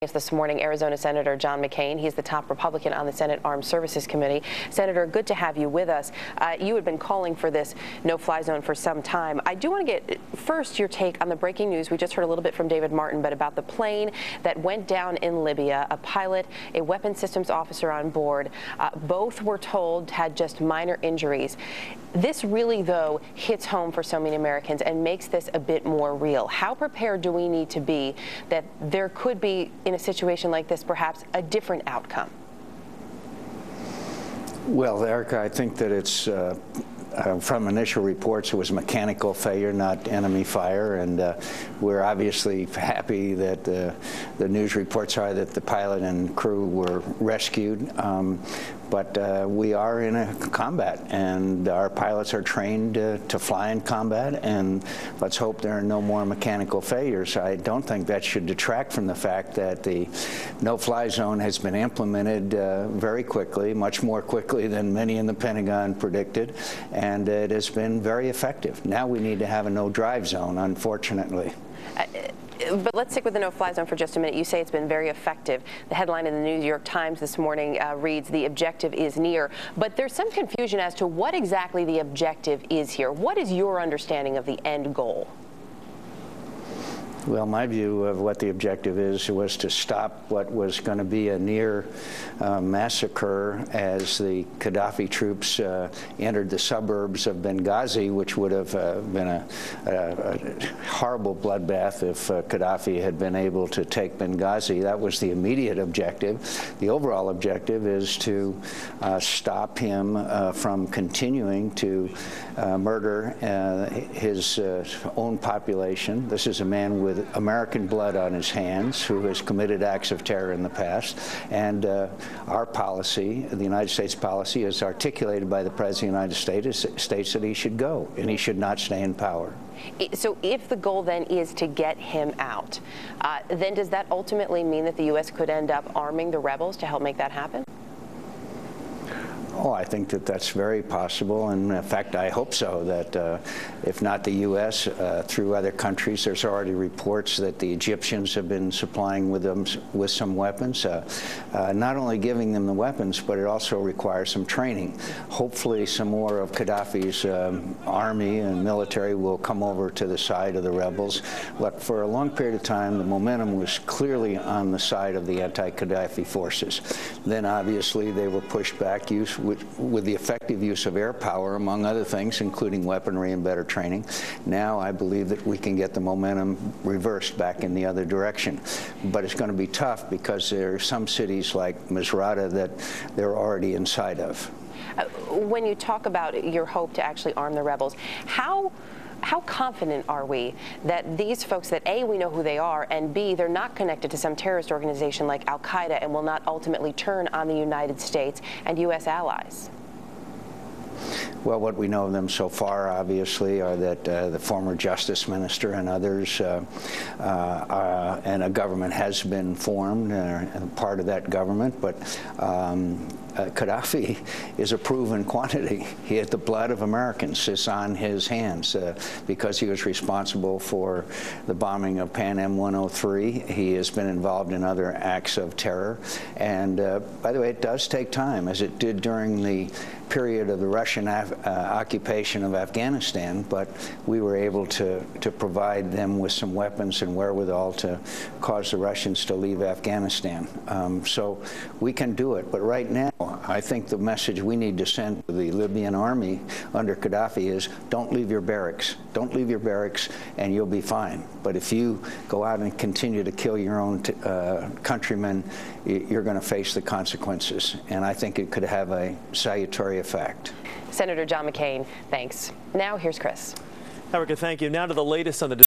This morning, Arizona Senator John McCain. He's the top Republican on the Senate Armed Services Committee. Senator, good to have you with us. You had been calling for this no-fly zone for some time. I do want to get first your take on the breaking news. We just heard a little bit from David Martin, but about the plane that went down in Libya, a pilot, a weapons systems officer on board. Both were told had just minor injuries. This really, though, hits home for so many Americans and makes this a bit more real. How prepared do we need to be that there could be, in a situation like this, perhaps a different outcome? Well, Erica, I think that it's from initial reports, it was mechanical failure, not enemy fire, and we're obviously happy that the news reports are that the pilot and crew were rescued. But we are in a combat, and our pilots are trained to fly in combat, and let's hope there are no more mechanical failures. I don't think that should detract from the fact that the no-fly zone has been implemented very quickly, much more quickly than many in the Pentagon predicted, and it has been very effective. Now we need to have a no-drive zone, unfortunately. But let's stick with the no-fly zone for just a minute. You say it's been very effective. The headline in the New York Times this morning reads, "The objective is near." But there's some confusion as to what exactly the objective is here. What is your understanding of the end goal? Well, my view of what the objective is was to stop what was going to be a near massacre as the Gaddafi troops entered the suburbs of Benghazi, which would have been a horrible bloodbath if Gaddafi had been able to take Benghazi. That was the immediate objective. The overall objective is to stop him from continuing to murder his own population. This is a man with American blood on his hands who has committed acts of terror in the past, and our policy, the United States policy, is articulated by the President of the United States that he should go and he should not stay in power. So if the goal then is to get him out, then does that ultimately mean that the U.S. could end up arming the rebels to help make that happen? Oh, I think that that's very possible, and in fact, I hope so, that if not the U.S., through other countries, there's already reports that the Egyptians have been supplying them with some weapons, not only giving them the weapons, but it also requires some training. Hopefully, some more of Gaddafi's army and military will come over to the side of the rebels. Look, for a long period of time, the momentum was clearly on the side of the anti-Gaddafi forces. Then, obviously, they were pushed back, with the effective use of air power, among other things, including weaponry and better training. Now I believe that we can get the momentum reversed back in the other direction. But it's going to be tough because there are some cities like Misrata that they're already inside of. When you talk about your hope to actually arm the rebels, how confident are we that these folks, that A, we know who they are, and B, they're not connected to some terrorist organization like al-Qaeda and will not ultimately turn on the United States and U.S. allies? Well, what we know of them so far, obviously, are that the former justice minister and others, and a government has been formed, part of that government, but Gaddafi is a proven quantity. He had the blood of Americans is on his hands because he was responsible for the bombing of Pan Am 103. He has been involved in other acts of terror. And by the way, it does take time, as it did during the period of the Russian occupation of Afghanistan, but we were able to provide them with some weapons and wherewithal to cause the Russians to leave Afghanistan. So we can do it. But right now, I think the message we need to send to the Libyan army under Gaddafi is, don't leave your barracks. Don't leave your barracks, and you'll be fine. But if you go out and continue to kill your own countrymen, you're going to face the consequences. And I think it could have a salutary effect. Senator John McCain, thanks. Now here's Chris. Erica, thank you. Now to the latest on the